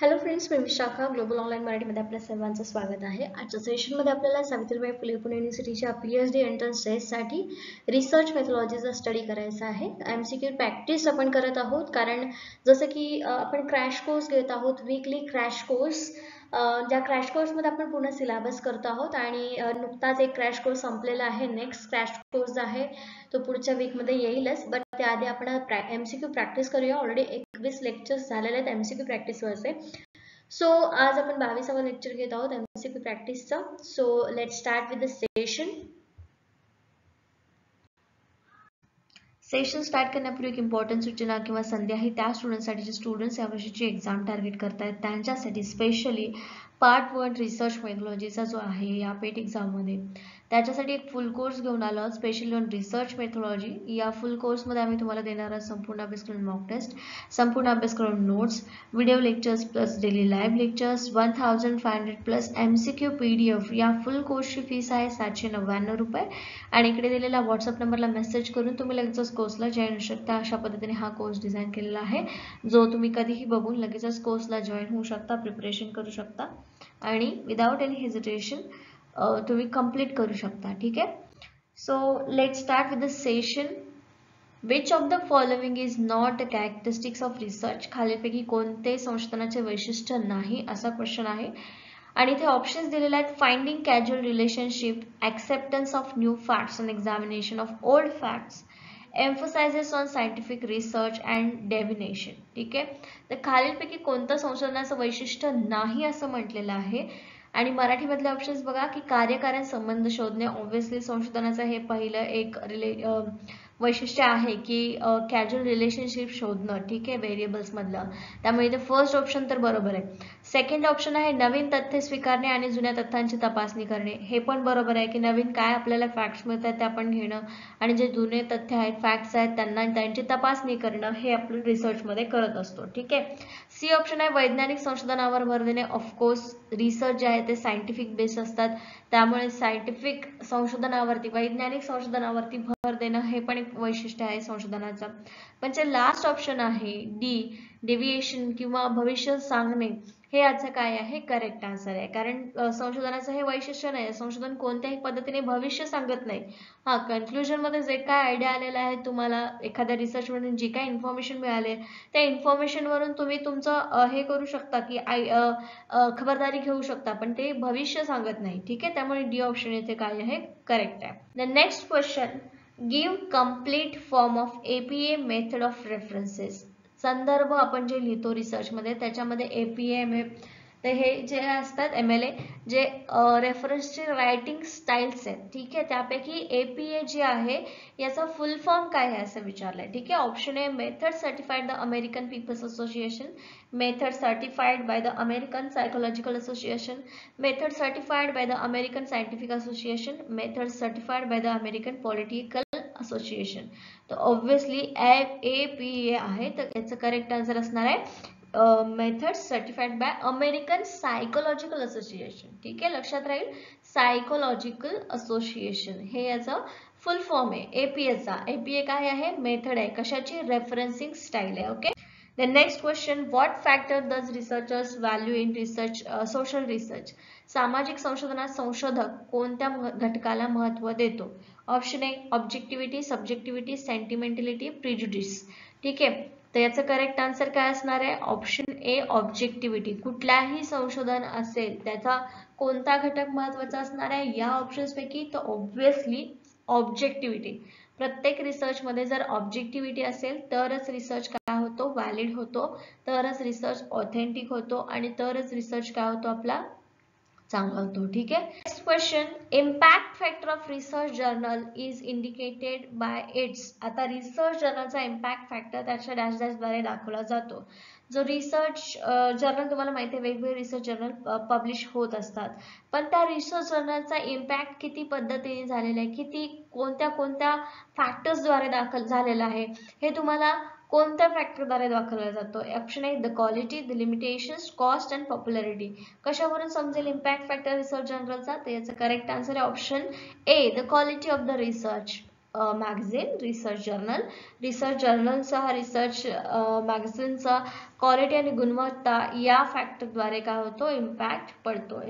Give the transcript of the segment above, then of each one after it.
Hello friends, मी Vishakha global online मराठीमध्ये आपल्या सर्वांचं स्वागत आहे. आजच्या सेशनमध्ये आपल्याला सावित्रीबाई फुले पुणे युनिव्हर्सिटीच्या PhD एंट्रन्स टेस्टसाठी रिसर्च मेथॉलॉजीचा स्टडी करायचा आहे. MCQ प्रॅक्टिस आपण करत आहोत, कारण जसं की आपण क्रॅश कोर्स घेत आहोत, वीकली क्रॅश कोर्स. ज्या क्रॅश कोर्समध्ये आपण पूर्ण सिलेबस करतो आहोत आणि नुकताच एक क्रॅश कोर्स संपलेला आहे. नेक्स्ट क्रॅश कोर्स आहे तो पुढच्या वीकमध्ये येईलच, बट त्याआधी आपण MCQ प्रॅक्टिस करूया. ऑलरेडी 21 लेक्चर्स झालेले आहेत MCQ प्रॅक्टिसवरचे. सो आज आपण 22वा लेक्चर घेत आहोत MCQ प्रॅक्टिसचा. So let's start with the session start करण्यापूर्वी एक इम्पॉर्टंट सूचना किंवा संधी आहे. त्या स्टुडंटसाठी जे स्टुडंट्स यावर्षीची एक्झाम टार्गेट करतायत त्यांच्यासाठी स्पेशली पार्ट 1 रिसर्च मेथॉलॉजीचा जो आहे या पेट एक्झाममध्ये, त्याच्यासाठी एक फुल कोर्स घेऊन आलो स्पेशली ऑन रिसर्च मेथॉलॉजी. या फुल कोर्समध्ये आम्ही तुम्हाला देणार आहोत संपूर्ण अभ्यास करून मॉक टेस्ट, संपूर्ण अभ्यास करून notes, video lectures plus daily live lectures, 1500 plus MCQ PDF. या फुल कोर्सची फीस आहे 799 रुपये आणि इकडे दिलेला व्हॉट्सअप नंबरला मेसेज करून तुम्ही लगेचच कोर्सला जॉईन होऊ शकता. अशा पद्धतीने हा कोर्स डिझाईन केलेला आहे, जो तुम्ही कधीही बघून लगेचच कोर्सला जॉईन होऊ शकता, प्रिपरेशन करू शकता आणि विदाउट एनी हेजिटेशन तुम्ही कंप्लीट करू शकता. ठीक आहे. So let's start with the session. Which of the following is not a characteristics of research? खालीलपैकी कोणते संशोधनाचे वैशिष्ट्य नाही, असा क्वेश्चन आहे आणि इथे ऑप्शन्स दिलेले आहेत. Finding casual relationship, acceptance of new facts and examination of old facts, emphasizes on scientific research and divination. ठीक आहे. तर खालीलपैकी कोणतं संशोधनाचं वैशिष्ट्य नाही असं म्हटलेलं आहे आणि मराठीमधले ऑप्शन्स बघा की कार्यकारण संबंध शोधणे. ऑब्व्हियसली संशोधनाचं हे पहिलं एक वैशिष्ट्य आहे की कॅज्युअल रिलेशनशिप शोधणं. ठीक आहे, व्हेरिएबल्स मधलं. त्यामुळे इथे फर्स्ट ऑप्शन तर बरोबर आहे. सेकंड ऑप्शन आहे नवीन तथ्य स्वीकारणे आणि जुन्या तथ्यांची तपासणी करणे. हे पण बरोबर आहे की नवीन काय आपल्याला फॅक्ट्स मिळतात ते आपण घेणं आणि जे जुने तथ्य आहेत, फॅक्ट्स आहेत, त्यांची तपासणी करणं, हे आपण रिसर्चमध्ये करत असतो. ठीक आहे. सी ऑप्शन आहे वैज्ञानिक संशोधनावर भर देणे. ऑफकोर्स रिसर्च जे आहे ते सायंटिफिक बेस असतात, त्यामुळे सायंटिफिक संशोधनावरती, वैज्ञानिक संशोधनावरती भर देणं हे पण एक वैशिष्ट्य आहे संशोधनाचं. पण जे लास्ट ऑप्शन आहे डी, डेव्हिएशन किंवा भविष्य सांगणे, हे याचं काय आहे? करेक्ट आन्सर आहे. कारण संशोधनाचं हे वैशिष्ट्य नाही, संशोधन कोणत्याही पद्धतीने भविष्य सांगत नाही. हा, कन्क्लुजन मध्ये जे काय आयडिया आलेला आहे, तुम्हाला एखाद्या रिसर्च मधून जी काय इन्फॉर्मेशन मिळाले, त्या इन्फॉर्मेशन वरून तुम्ही तुमचं हे करू शकता की खबरदारी घेऊ शकता, पण ते भविष्य सांगत नाही. ठीक आहे. त्यामुळे डी ऑप्शन येथे काय आहे? करेक्ट आहे. The next question, give complete form of APA method of references. संदर्भ आपण जे लिहितो रिसर्च मध्ये, त्याच्यामध्ये APA तर हे जे असतात MLA, जे रेफरन्सचे रायटिंग स्टाईल्स आहेत. ठीक आहे. त्यापैकी APA जे आहे याचा फुल फॉर्म काय आहे असं विचारलंय. ठीक आहे. Option A method certified the American peoples association, method certified by the American psychological association, method certified by the American scientific association, method certified by the American political association. तर ऑब्व्हियसली APA आहे, तर याचं correct answer असणार आहे method certified by American psychological association. ठीक आहे, लक्षात राहील. सायकोलॉजिकल असोसिएशन हे याचं फुल फॉर्म आहे APA. APA काय आहे? मेथड आहे. कशाची? रेफरन्सिंग स्टाईल आहे. Okay. The next question, what factor does researchers value in research, social research? सामाजिक संशोधनात संशोधक कोणत्या घटकाला महत्त्व देतो? Option A objectivity, subjectivity, sentimentality, prejudice. ठीक आहे. तर याचं करेक्ट आन्सर काय असणार आहे? Option A objectivity. कुठलाही संशोधन असेल त्याचा कोणता घटक महत्त्वाचा असणार आहे या ऑप्शन्स पैकी? तर ऑब्व्हियसली ऑब्जेक्टिव्हिटी. प्रत्येक रिसर्च मध्ये जर ऑब्जेक्टिव्हिटी असेल तरच रिसर्च काय होतो? व्हॅलिड होतो, तरच रिसर्च ऑथेंटिक होतो आणि तरच रिसर्च काय होतो? आपला चांगला होतो. ठीक आहे. Next question, impact factor of research journal is indicated by it's. आता रिसर्च जर्नलचा इम्पॅक्ट फॅक्टर त्याच्या डॅश डॅश द्वारे दाखवला जातो. जो रिसर्च जर्नल, तुम्हाला माहिती आहे वेगवेगळे रिसर्च जर्नल पब्लिश होत असतात, पण त्या रिसर्च जर्नलचा इम्पॅक्ट किती पद्धतीने झालेला आहे, किती कोणत्या कोणत्या फॅक्टर्सद्वारे दाखल झालेला आहे, हे तुम्हाला कोणत्या फॅक्टरद्वारे दाखवला जातो? Option A the quality, the limitations, cost and popularity. कशावरून समजेल इम्पॅक्ट फॅक्टर रिसर्च जर्नलचा? तर याचं करेक्ट आन्सर आहे option A the quality of the research magazine, research journal. Research जर्नलचा, रिसर्च मॅगझिनचा क्वालिटी आणि गुणवत्ता या फॅक्टरद्वारे काय होतो, इम्पॅक्ट पडतो.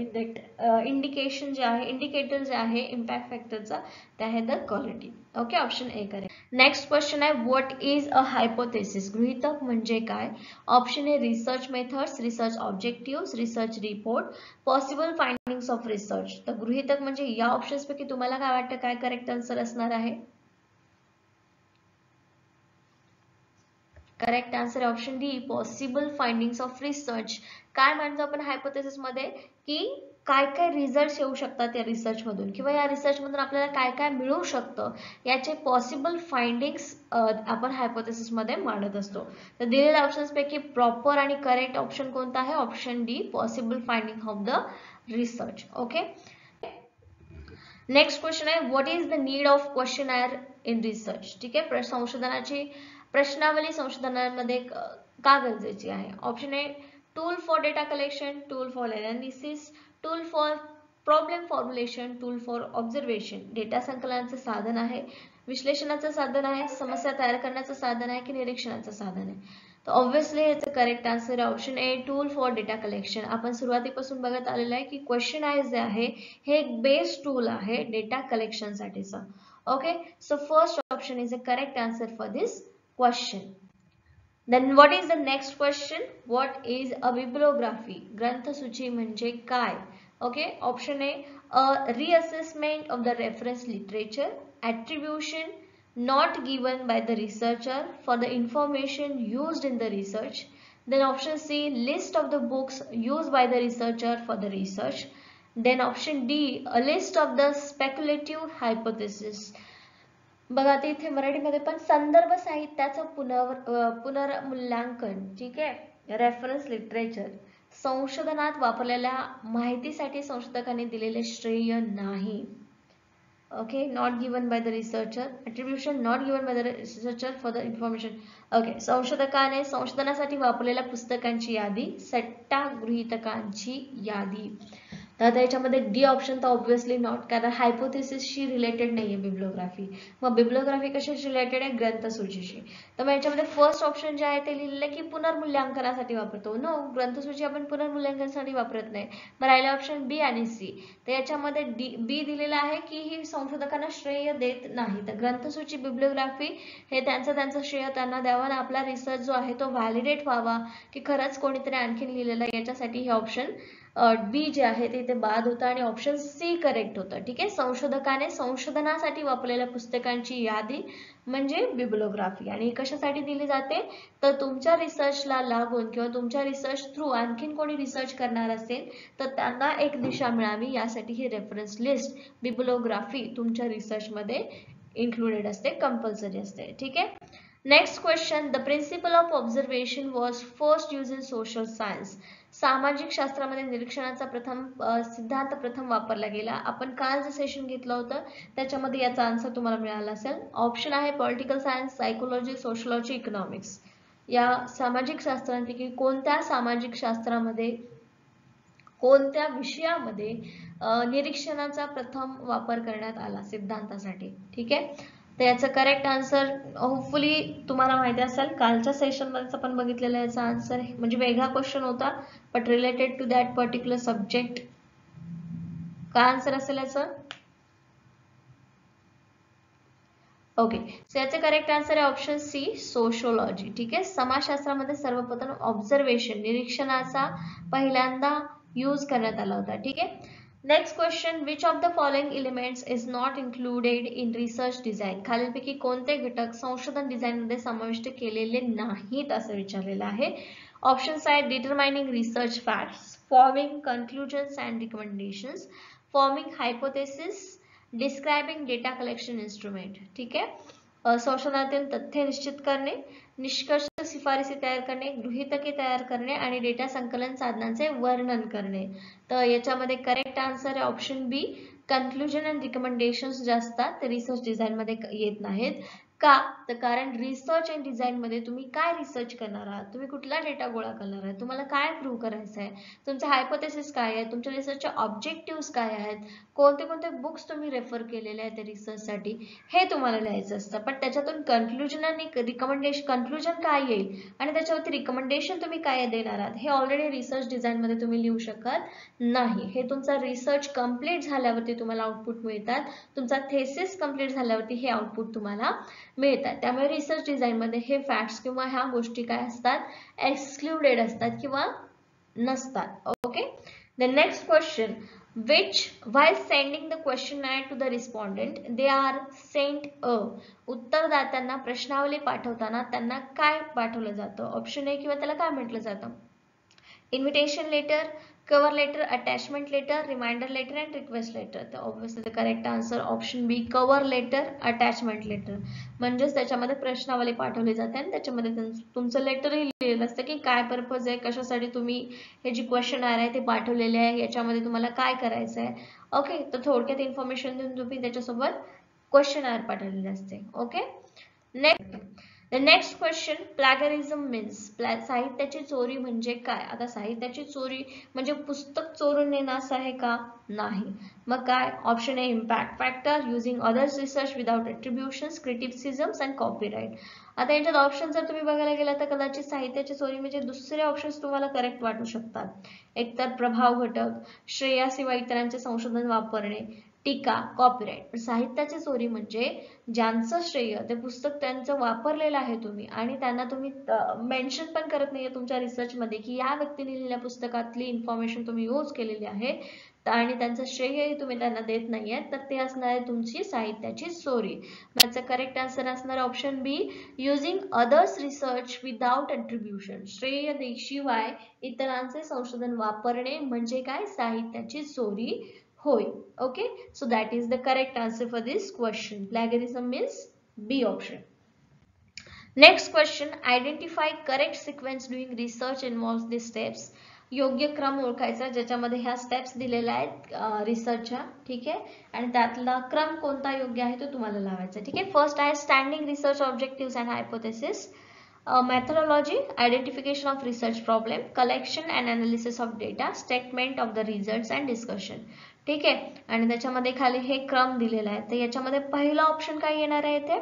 इंडिकेशन जे आहे, इंडिकेटर जे आहे इम्पॅक्ट फॅक्टरचा ते आहे the quality. Okay, option A correct. Next question आहे व्हॉट इज अ हायपोथेसिस. गृहीतक म्हणजे काय. Option A research methods, research objective, research report, possible findings of research. तर गृहीतक म्हणजे या ऑप्शन्स पैकी तुम्हाला काय वाटतं काय करेक्ट आन्सर असणार आहे. Correct answer option D, possible findings of research. काय म्हणतो आपण हायपोथेसिस मध्ये की काय काय रिझल्ट येऊ शकतात या रिसर्च मधून किंवा या रिसर्च मधून आपल्याला काय काय मिळू शकतं याचे पॉसिबल फाइंडिंग्स आपण हायपोथेसिस मध्ये मांडत असतो. तर दिलेल्या ऑप्शन्स पैकी प्रॉपर आणि करेक्ट ऑप्शन कोणता आहे, option D, possible finding of the research. Okay, next question आहे what is the need of questionnaire in research. ठीक आहे, संशोधनाची प्रश्नावली संशोधनामध्ये का गरजेची आहे. Option A tool for data collection, tool for analysis, tool for problem formulation, tool for observation. Data संकलनाचं साधन आहे, विश्लेषणाचं साधन आहे, समस्या तयार करण्याचं साधन आहे की निरीक्षणाचं साधन आहे. तर ऑब्व्हियसली याचं करेक्ट आन्सर आहे option A, tool for data collection. आपण सुरुवातीपासून बघत आलेलं आहे की क्वेश्चनायझ जे आहे हे एक बेस्ट टूल आहे डेटा कलेक्शन साठीचं. Okay, so first option is a correct answer for this question. Then what is the next question? What is a bibliography? ग्रंथसूची म्हणजे काय. Okay, option A reassessment of the reference literature, attribution not given by the researcher for the information used in the research. Then option C, list of the books used by the researcher for the research. Then option D, a list of the speculative hypothesis. बघा ते इथे मराठीमध्ये पण संदर्भ साहित्याचं पुनर्मूल्यांकन. ठीक आहे, रेफरन्स लिटरेचर. संशोधनात वापरलेल्या माहितीसाठी संशोधकांनी दिलेले श्रेय नाही. Okay, not given by the researcher, attribution not given by the researcher for the information. Okay, संशोधकाने संशोधनासाठी वापरलेल्या पुस्तकांची यादी, सट्टा गृहीतकांची यादी. तर याच्यामध्ये डी ऑप्शन तर ऑब्व्हियसली नॉट, कारण हायपोथेसिसशी रिलेटेड नाहीये बिब्लिओग्राफी. मग बिब्लिओग्राफी कशाशी रिलेटेड आहे, ग्रंथसूचीशी. तर मग याच्यामध्ये फर्स्ट ऑप्शन जे आहे ते लिहिलेलं आहे की पुनर्मूल्यांकनासाठी वापरतो. नो, ग्रंथसूची आपण पुनर्मूल्यांकनासाठी वापरत नाही. मग राहिलं ऑप्शन बी आणि सी. तर याच्यामध्ये बी दिलेलं आहे की ही संशोधकांना श्रेय देत नाही. तर ग्रंथसूची बिब्लिओग्राफी हे त्यांचं श्रेय त्यांना द्यावं आणि आपला रिसर्च जो आहे तो व्हॅलिडेट व्हावा की खरंच कोणीतरी आणखीन लिहिलेलं आहे, याच्यासाठी हे ऑप्शन बी जे आहे ते इथे बाद होतं आणि ऑप्शन सी करेक्ट होतं. ठीक आहे, संशोधकाने संशोधनासाठी वापरलेल्या पुस्तकांची यादी म्हणजे बिब्लिओग्राफी. आणि कशासाठी दिली जाते, तर तुमच्या रिसर्चला लागून किंवा तुमच्या रिसर्च थ्रू आणखीन कोणी रिसर्च करणार असेल तर त्यांना एक दिशा मिळावी यासाठी ही रेफरन्स लिस्ट बिब्लिओग्राफी तुमच्या रिसर्च मध्ये इन्क्लुडेड असते, कंपल्सरी असते. ठीक आहे, next question, the principle of observation was first use in social science. सामाजिक शास्त्रामध्ये निरीक्षणाचा सिद्धांत प्रथम वापरला गेला. आपण काल जे सेशन घेतलं होतं त्याच्यामध्ये याचा आन्सर तुम्हाला मिळाला असेल. ऑप्शन आहे political science, psychology, sociology, economics. या सामाजिक शास्त्रांपैकी कोणत्या सामाजिक शास्त्रामध्ये, कोणत्या विषयामध्ये निरीक्षणाचा प्रथम वापर करण्यात आला सिद्धांतासाठी. ठीक आहे, तर याचं करेक्ट आन्सर होपफुली तुम्हाला माहिती असेल, कालच्या सेशन मध्ये आपण बघितलेला याचा आन्सर म्हणजे वेगळा क्वेश्चन होता but related to that particular subject. काय आन्सर असेल याचं. ओके, सो याचे करेक्ट आन्सर आहे ऑप्शन सी, सोशोलॉजी. ठीक आहे, समाजशास्त्रामध्ये सर्वप्रथम ऑब्झर्वेशन निरीक्षणाचा पहिल्यांदा यूज करण्यात आला होता. ठीक आहे, next question, which of the following elements is not included in research design. खालीलपैकी कोणते घटक संशोधन डिझाईन मध्ये समाविष्ट केलेले नाहीत असं विचारलेलं आहे. ऑप्शन्स आहेत determining research facts, forming conclusions and recommendations, forming hypothesis, describing data collection instrument. ठीक आहे, संशोधनातील तथ्य निश्चित करणे, निष्कर्ष शिफारसी तयार करणे, गृहीतके तयार करणे आणि डेटा संकलन साधनांचे वर्णन करणे. तर याच्यामध्ये करेक्ट आन्सर आहे option B, conclusion and recommendations जे असतात ते रिसर्च डिझाईन मध्ये येत नाहीत. का? तर कारण रिसर्च अँड डिझाईन मध्ये तुम्ही काय रिसर्च करणार आहात, तुम्ही कुठला डेटा गोळा करणार आहात, तुम्हाला काय प्रूव्ह करायचं आहे, तुमचे हायपोथेसिस काय आहे, तुमच्या रिसर्चचे ऑब्जेक्टिव्ह काय आहेत, कोणते कोणते बुक्स तुम्ही रेफर केलेले आहेत त्या रिसर्चसाठी, हे तुम्हाला लिहायचं असतं. पण त्याच्यातून कन्क्लुजन आणि कन्क्लुजन काय येईल आणि त्याच्यावरती रिकमेंडेशन तुम्ही काय देणार आहात, हे ऑलरेडी रिसर्च डिझाईन मध्ये तुम्ही लिहू शकत नाही. हे तुमचा रिसर्च कंप्लीट झाल्यावरती तुम्हाला आउटपुट मिळतात. तुमचा थेसिस कंप्लीट झाल्यावरती हे आउटपुट तुम्हाला मिळतात. त्यामुळे रिसर्च डिझाईन मध्ये हे फॅक्ट्स किंवा ह्या गोष्टी काय असतात, एक्सक्लुडेड असतात किंवा नसतात. Okay. The next question, which while sending the questionnaire to the respondent they are sent a, उत्तरदात्यांना प्रश्नावली पाठवताना त्यांना काय पाठवलं जातं. ऑप्शन ए किंवा त्याला काय म्हटलं जातं, invitation letter, cover letter, attachment letter, reminder letter and request letter. तर obviously the correct answer option B, cover letter, attachment letter. म्हणजेच त्याच्यामध्ये प्रश्नावली पाठवली जाते आणि त्याच्यामध्ये तुमचं लेटरही लिहिलेलं असतं की काय पर्पज आहे, कशासाठी तुम्ही हे जी क्वेश्चन आहे ते पाठवलेले आहे, याच्यामध्ये तुम्हाला काय करायचं आहे. ओके. तर थोडक्यात इन्फॉर्मेशन देऊन तुम्ही त्याच्यासोबत क्वेश्चन पाठवलेले असते. ओके. नेक्स्ट क्वेश्चन, प्लॅगरिझम मीन्स, साहित्याची चोरी म्हणजे काय. आता साहित्याची चोरी म्हणजे पुस्तक चोरून नेणं असं आहे का, नाही. मग काय, option A impact factor, using others research without attributions, criticisms and copyright. आता याच्यात ऑप्शन जर तुम्ही बघायला गेला तर कदाचित साहित्याची चोरी म्हणजे दुसरे ऑप्शन्स तुम्हाला करेक्ट वाटू शकतात. एकतर प्रभाव घटक, श्रेयाशिवाय इतरांचे संशोधन वापरणे, टीका, कॉपीराइट. साहित्याची चोरी म्हणजे ज्यांचं श्रेय ते पुस्तक त्यांचं वापरलेलं आहे तुम्ही आणि त्यांना तुम्ही मेन्शन पण करत नाहीये तुमच्या रिसर्च मध्ये की या व्यक्तीने लिहिलेल्या पुस्तकातली इन्फॉर्मेशन तुम्ही यूज केलेली आहे आणि त्यांचं श्रेयही तुम्ही त्यांना देत नाहीये, तर ते असणार आहे तुमची साहित्याची चोरी. याचा करेक्ट आन्सर असणार ऑप्शन बी, युजिंग अदर्स रिसर्च विदाउट एट्रिब्युशन. श्रेय शिवाय इतरांचे संशोधन वापरणे म्हणजे काय, साहित्याची चोरी होय. Okay, so that is the correct answer for this question. Plagiarism means B option. Next question, identify correct sequence doing research involves these steps. योग्य क्रम ओळखायचा ज्याच्यामध्ये ह्या स्टेप्स दिलेल्या आहेत रिसर्चच्या. ठीक आहे, आणि त्यातला क्रम कोणता योग्य आहे तो तुम्हाला लावायचा. ठीक आहे. फर्स्ट आहे standing research objectives and hypothesis, methodology, identification of research problem, collection and analysis of data, statement of the results and discussion. ठीक आहे, आणि त्याच्यामध्ये खाली हे क्रम दिलेला आहे. तर याच्यामध्ये पहिला ऑप्शन काय येणार आहे ते,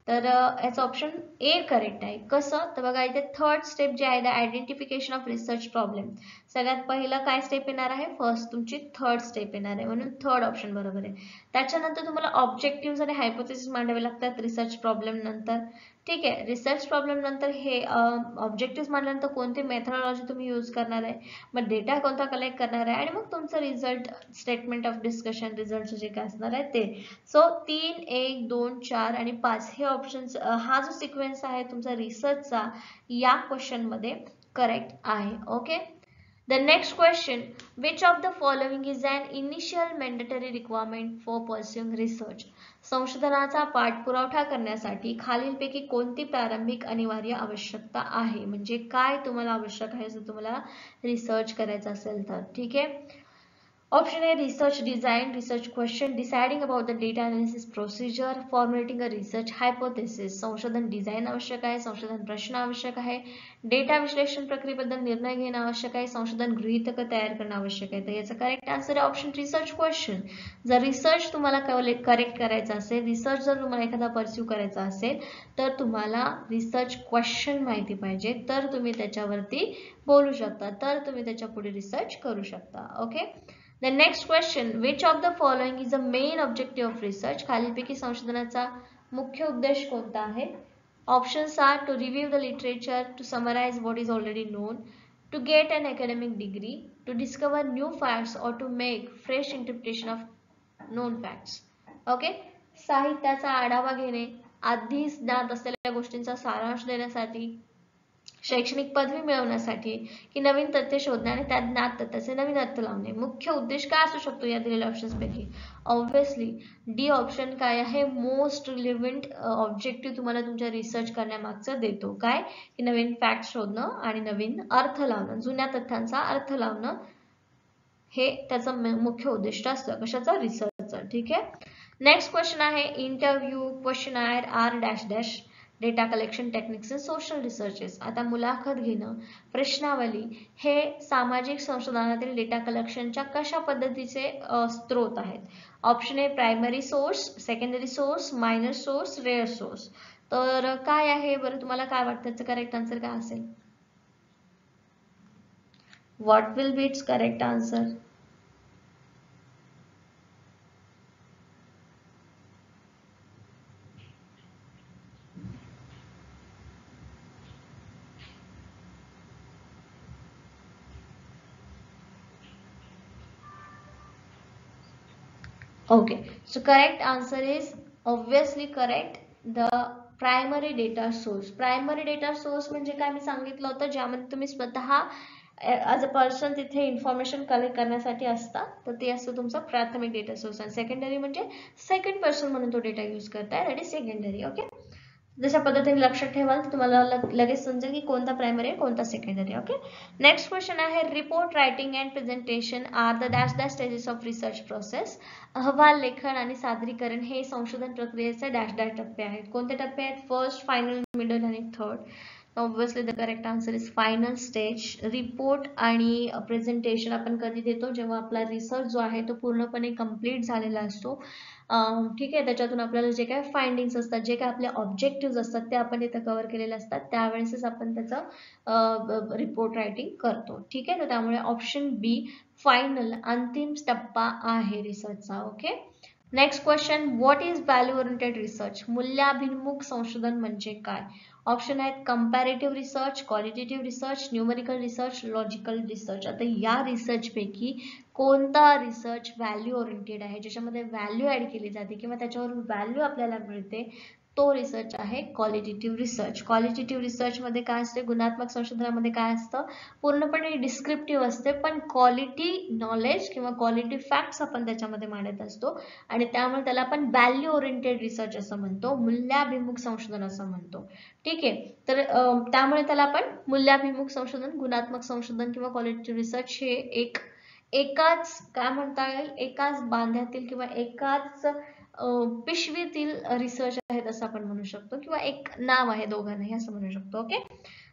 तर याचा ऑप्शन ए करेक्ट आहे. कसं, तर बघा इथे थर्ड स्टेप जे आहे आयडेंटिफिकेशन ऑफ रिसर्च प्रॉब्लेम, सगळ्यात पहिलं काय स्टेप येणार आहे, फर्स्ट तुमची थर्ड स्टेप येणार आहे, म्हणून थर्ड ऑप्शन बरोबर आहे. त्याच्यानंतर तुम्हाला ऑब्जेक्टिव्ह आणि हायपोथेसिस मांडावे लागतात रिसर्च प्रॉब्लेम नंतर. ठीक आहे, रिसर्च प्रॉब्लेम नंतर हे ऑब्जेक्टिव्ह मांडल्यानंतर कोणती मेथडॉलॉजी तुम्ही यूज करणार आहे, मग डेटा कोणता कलेक्ट करणार आहे, आणि मग तुमचं result, statement of discussion, result जे काय असणार आहे ते. सो 3, 1, 2, 4 आणि 5 हे ऑप्शन्स, हा जो सिक्वेन्स आहे तुमचा रिसर्चचा या क्वेश्चन मध्ये करेक्ट आहे. Okay. The next question, which of the following is an initial mandatory requirement for pursuing research? संशोधनाचा पाठपुरावा करण्यासाठी खालीलपैकी कोणती प्रारंभिक अनिवार्य आवश्यकता आहे, म्हणजे काय तुम्हाला आवश्यक आहे जर तुम्हाला रिसर्च करायचा असेल तर. ठीक आहे. Option A research design, research question, deciding about the data analysis procedure, formulating a research hypothesis. संशोधन डिझाईन आवश्यक आहे, संशोधन प्रश्न आवश्यक आहे, डेटा विश्लेषण प्रक्रियेबद्दल निर्णय घेणं आवश्यक आहे, संशोधन गृहीतक तयार करणं आवश्यक आहे. तर याचा करेक्ट आन्सर आहे ऑप्शन रिसर्च क्वेश्चन. जर रिसर्च तुम्हाला करेक्ट करायचा असेल, रिसर्च जर तुम्हाला एखादा परस्यू करायचा असेल तर तुम्हाला रिसर्च क्वेश्चन माहिती पाहिजे, तर तुम्ही त्याच्यावरती बोलू शकता, तर तुम्ही त्याच्या पुढे रिसर्च करू शकता. Okay. The next question, which of the following is the main objective of research? खालीलपैकी संशोधनाचा मुख्य उद्देश कोणता आहे? Options are to review the literature, to summarize what is already known, to get an academic degree, to discover new facts, or to make fresh interpretation of known facts. Okay? साहित्याचा आढावा घेणे, आधी ज्ञात असलेल्या गोष्टींचा सारांश देण्यासाठी, शैक्षणिक पदवी मिळवण्यासाठी, की नवीन तथ्य शोधणे आणि त्या ज्ञात तथ्याचे नवीन अर्थ लावणे. मुख्य उद्देश काय असू शकतो या दिलेल्या ऑप्शन्स पैकी? ऑब्व्हियसली डी ऑप्शन काय आहे, मोस्ट रिलेव्हंट ऑब्जेक्टिव्ह तुम्हाला तुमच्या रिसर्च करण्यामागचं देतो. काय, की नवीन फॅक्ट शोधणं आणि नवीन अर्थ लावणं, जुन्या तथ्यांचा अर्थ लावणं, हे त्याचं मुख्य उद्दिष्ट असतं कशाचं, रिसर्चचं. ठीक आहे. नेक्स्ट क्वेश्चन आहे interview questionnaire are dash dash data collection techniques in social researches. आता मुलाखत घेणं, प्रश्नावली हे सामाजिक संशोधनातील डेटा कलेक्शनच्या कशा पद्धतीचे स्त्रोत आहेत. ऑप्शन ए primary source, secondary source, minor source, rare source. तर काय आहे बरं, तुम्हाला काय वाटतं त्याचं करेक्ट आन्सर काय असेल? What will be it's correct answer? Okay, so correct answer is obviously correct. The primary data source. Primary data source म्हणजे काय मी सांगितलं होतं, ज्यामध्ये तुम्ही स्वतः ॲज अ पर्सन तिथे इन्फॉर्मेशन कलेक्ट करण्यासाठी असता, तर ते असतं तुमचा प्राथमिक डेटा सोर्स. आणि सेकंडरी म्हणजे सेकंड पर्सन म्हणून तो डेटा यूज करताय, दॅट इज सेकंडरी. ओके, जशा पद्धतीने लक्षात ठेवाल तुम्हाला लगेच समजेल की कोणता प्रायमरी आहे कोणता सेकंडरी. ओके, नेक्स्ट क्वेश्चन आहे report writing and presentation are the dash dash stages of research process. अहवाल लेखन आणि सादरीकरण हे संशोधन प्रक्रियेचे डॅश डॅश टप्पे आहेत. कोणते टप्पे आहेत? फर्स्ट, फायनल, मिडल आणि third. Obviously the correct answer is final stage. Report आणि प्रेझेंटेशन आपण कधी देतो? जेव्हा आपला रिसर्च जो आहे तो पूर्णपणे कंप्लीट झालेला असतो. ठीक आहे, त्याच्यातून आपल्याला जे काय फाइंडिंग्स असतात, जे काय आपले ऑब्जेक्टिव्ह असतात ते आपण इथे कव्हर केलेले असतात, त्यावेळेसच आपण त्याचं रिपोर्ट रायटिंग करतो. ठीक आहे, तर त्यामुळे ऑप्शन बी फायनल अंतिम टप्पा आहे रिसर्चचा. Okay, next question, what is value oriented research? मूल्याभिमुख संशोधन म्हणजे काय? ऑप्शन आहेत comparative research, qualitative research, numerical research, logical research. आता या रिसर्च पैकी कोणता रिसर्च व्हॅल्यू ओरिएंटेड आहे, ज्याच्यामध्ये व्हॅल्यू ऍड केली जाते किंवा त्याच्यावरून व्हॅल्यू आपल्याला मिळते, तो रिसर्च आहे क्वालिटेटिव्ह रिसर्च. क्वालिटेटिव्ह रिसर्च मध्ये काय असते? गुणात्मक संशोधनामध्ये काय असतं? पूर्णपणे डिस्क्रिप्टिव्ह असते, पण क्वालिटी नॉलेज किंवा क्वालिटी फॅक्ट्स आपण त्याच्यामध्ये मांडत असतो आणि त्यामुळे त्याला आपण व्हॅल्यू ओरिएंटेड रिसर्च असं म्हणतो, मूल्याभिमुख संशोधन असं म्हणतो. ठीक आहे, तर त्यामुळे त्याला आपण मूल्याभिमुख संशोधन, गुणात्मक संशोधन किंवा क्वालिटेटिव्ह रिसर्च हे एकाच काय म्हणता येईल, एकाच बांध्यातील किंवा एकाच पिशवीतील रिसर्च आहेत असं आपण म्हणू शकतो, किंवा एक नाव आहे दोघांनाही असं म्हणू शकतो. Okay,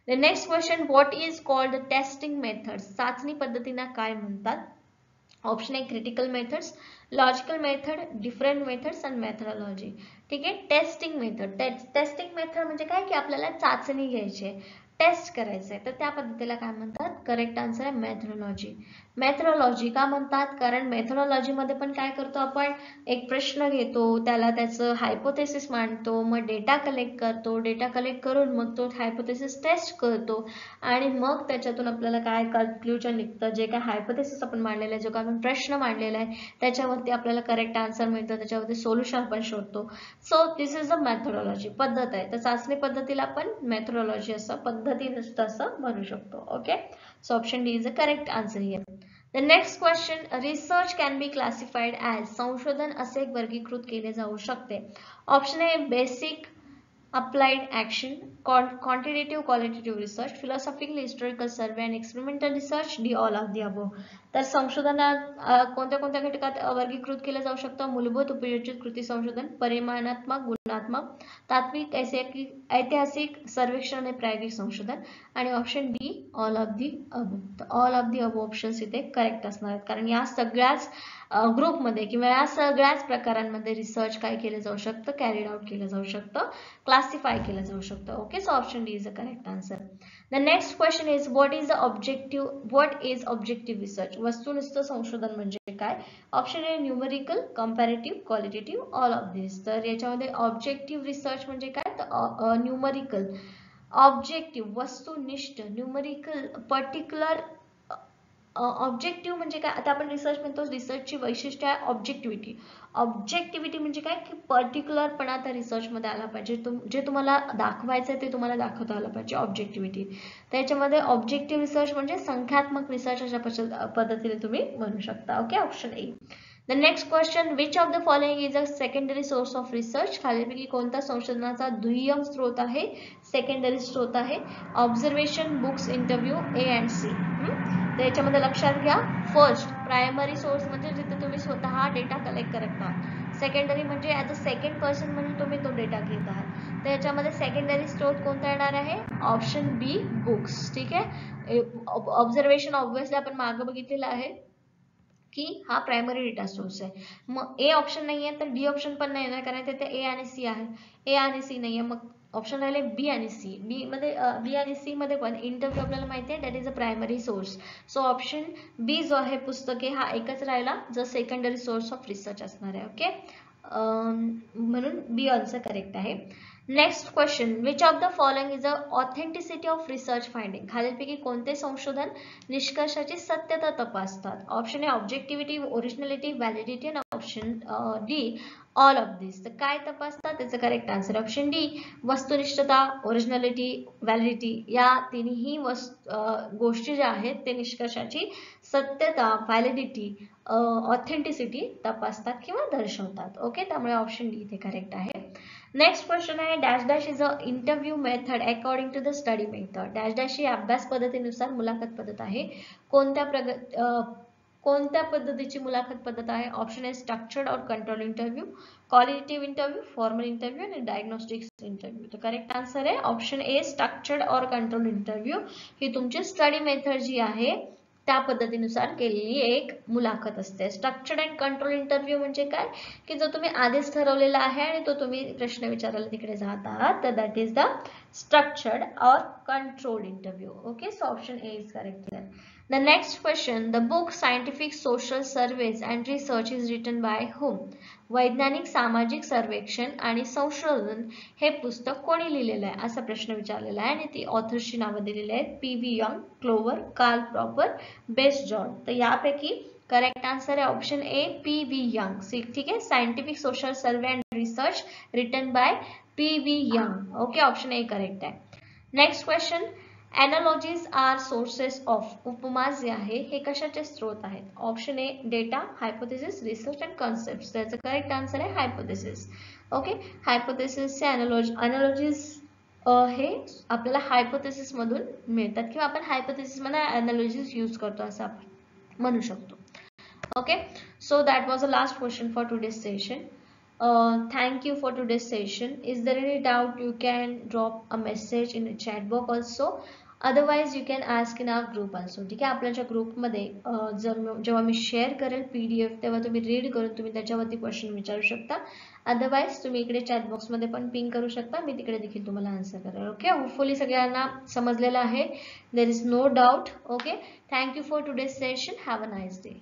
the next question, what is called testing methods? चाचणी पद्धतींना काय म्हणतात? Option a critical methods, logical method, different methods आणि मेथडॉलॉजी. ठीक आहे, टेस्टिंग मेथड. टेस्टिंग मेथड म्हणजे काय की आपल्याला चाचणी घ्यायची आहे, टेस्ट करायचं आहे, तर त्या पद्धतीला काय म्हणतात? करेक्ट आन्सर आहे मेथडॉलॉजी. मेथडॉलॉजी का म्हणतात? कारण मेथडॉलॉजी मध्ये पण काय करतो आपण? एक प्रश्न घेतो, त्याला त्याचं हायपोथेसिस मांडतो, मग डेटा कलेक्ट करतो, डेटा कलेक्ट करून मग तो हायपोथेसिस टेस्ट करतो आणि मग त्याच्यातून आपल्याला काय कन्क्ल्युजन निघतं, जे काय हायपोथेसिस आपण मांडलेला आहे, जो काय आपण प्रश्न मांडलेला आहे त्याच्यावरती आपल्याला करेक्ट आन्सर मिळतं, त्याच्यावरती सोल्युशन आपण शोधतो. So this is the methodology, पद्धत आहे. तर चाचणी पद्धतीला आपण मेथडॉलॉजी असं पद्धती असं म्हणू शकतो. Okay, so option D is the correct answer here. The next question, research can be classified as, संशोधन असे वर्गीकृत केले जाऊ शकते. Option A basic applied action, quantitative qualitative research, philosophical historical survey and experimental research, D all of the above. तर संशोधनात कोणत्या कोणत्या घटकात वर्गीकृत केलं जाऊ शकतं? मूलभूत उपयोजित कृती संशोधन, परिमाणात्मक, गुणात्मक, तात्विक, ऐतिहासिक, सर्वेक्षण आणि प्रायोगिक संशोधन. आणि option D all of the above. All of the above options इथे करेक्ट असणार आहेत, कारण या सगळ्याच ग्रुपमध्ये किंवा या सगळ्याच प्रकारांमध्ये रिसर्च काय केलं जाऊ शकतं? कॅरीड आउट केलं जाऊ शकतं, क्लासिफाय केलं जाऊ शकतं. Okay, so option D is the correct answer. The next question is what is objective research? वस्तुनिष्ठ संशोधन म्हणजे काय? Option A numerical, comparative, qualitative, all of this. तर याच्यामध्ये ऑब्जेक्टिव्ह रिसर्च म्हणजे काय? तर न्यूमेरिकल, ऑब्जेक्टिव्ह वस्तुनिष्ठ, न्यूमेरिकल पर्टिक्युलर. ऑब्जेक्टिव्ह म्हणजे काय? आता आपण रिसर्च म्हणतो, रिसर्चची वैशिष्ट्य आहे ऑब्जेक्टिव्हिटी. ऑब्जेक्टिव्हिटी म्हणजे काय की पर्टिक्युलरपणा त्या रिसर्चमध्ये आला पाहिजे, जे तुम्हाला दाखवायचं आहे ते तुम्हाला दाखवता आलं पाहिजे, ऑब्जेक्टिव्हिटी. त्याच्यामध्ये ऑब्जेक्टिव्ह रिसर्च म्हणजे संख्यात्मक रिसर्च अशा पद्धतीने तुम्ही म्हणू शकता. Okay, option A. The next question, which of the following is a secondary source of research? खालीलपैकी कोणता संशोधनाचा दुय्यम स्रोत आहे, सेकंडरी स्रोत आहे? Observation, books, interview, A and C. तर याच्यामध्ये लक्षात घ्या, फर्स्ट प्रायमरी सोर्स म्हणजे जिथे तुम्ही स्वतः डेटा कलेक्ट करता, सेकंडरी म्हणजे ॲज अ सेकंड पर्सन म्हणून तुम्ही तो डेटा घेत आहात, तर याच्यामध्ये सेकंडरी स्रोत कोणता येणार आहे? ऑप्शन बी बुक्स. ठीक आहे, ऑब्झर्वेशन ऑब्व्हियसली आपण मागे बघितलेलं आहे की हा प्रायमरी डेटा सोर्स आहे. मग ए ऑप्शन नाही आहे तर डी ऑप्शन पण नाही येणार, कारण तिथे ए आणि सी आहे. ए आणि सी नाही आहे, मग ऑप्शन राहिले बी आणि सी. बी आणि सी मध्ये पण इंटरव्ह्यू आपल्याला माहिती आहे that is a primary source. So option B जो आहे पुस्तके हा एकच राहिला जो सेकंडरी सोर्स ऑफ रिसर्च असणार आहे. ओके, म्हणून बी आन्सर करेक्ट आहे. Next question, which of the following is a authenticity of research finding? खालीलपैकी कोणते संशोधन निष्कर्षाची सत्यता तपासतात? Option A objectivity, originality, validity आणि option D all of this. तर काय तपासतात? त्याचं करेक्ट आन्सर ऑप्शन डी वस्तुनिष्ठता, ओरिजिनलिटी, व्हॅलिडिटी या तिन्ही गोष्टी ज्या आहेत ते निष्कर्षाची सत्यता, व्हॅलिडिटी, ऑथेंटिसिटी तपासतात किंवा दर्शवतात. ओके, त्यामुळे ऑप्शन डी इथे करेक्ट आहे. नेक्स्ट क्वेश्चन आहे, dash dash is a interview method according to the study method. Dash dash ही अभ्यास पद्धतीनुसार मुलाखत पद्धत आहे. कोणत्या पद्धतीची मुलाखत पद्धत आहे? ऑप्शन आहे स्ट्रक्चर्ड और control interview, qualitative interview, formal interview आणि डायग्नोस्टिक्स इंटरव्ह्यू. तर करेक्ट आन्सर आहे ऑप्शन ए स्ट्रक्चर्ड और कंट्रोल इंटरव्ह्यू. ही तुमची स्टडी मेथड जी आहे त्या पद्धतीनुसार केलेली एक मुलाखत असते. स्ट्रक्चर्ड अँड कंट्रोल इंटरव्ह्यू म्हणजे काय की जो तुम्ही आधीच ठरवलेला आहे आणि तो तुम्ही प्रश्न विचारायला तिकडे जात आहात, तर दॅट इज द स्ट्रक्चर्ड और controlled interview. Okay, so option A is correct here. The next question, the book Scientific Social Surveys and Research is written by whom? वैज्ञानिक सामाजिक सर्वेक्षण आणि संशोधन हे पुस्तक कोणी लिहिलेलं आहे असा प्रश्न विचारलेला आहे आणि ती ऑथर्सची नावं दिलेली आहेत PV. Young, Clover, Karl Popper, Bess John. तर यापैकी करेक्ट आन्सर आहे ऑप्शन ए पी.व्ही. यंग. ठीक आहे, scientific social survey and research written by PV. Young. Okay, option A correct आहे. Next question, analogies are sources of. उपमा जे आहे हे कशाचे स्रोत आहेत? Option A data, hypothesis, research and concept. त्याचं करेक्ट आन्सर आहे हायपोथेसिस. ओके, हायपोथेसिसचे एनालॉजीज हे आपल्याला हायपोथेसिस मधून मिळतात किंवा आपण हायपोथेसिस मध्ये एनालॉजीज यूज करतो असं आपण म्हणू शकतो. Okay, so that was the last question for today's session. Thank you for today's session. Is there any doubt? You can drop a message in the chat box also. Otherwise you can ask in our group also. ठीक आहे, आपल्या ग्रुपमध्ये जेव्हा मी share करेल PDF तेव्हा तुम्ही read करून तुम्ही त्याच्यावरती क्वेश्चन विचारू शकता. अदरवाइज तुम्ही इकडे चॅट बॉक्स मध्ये पण पिंग करू शकता, मी तिकडे देखील तुम्हाला आन्सर करेल. ओके, होपफुली सगळ्यांना समजलेलं आहे. There is no doubt. Okay, thank you for today's session. Have a nice day.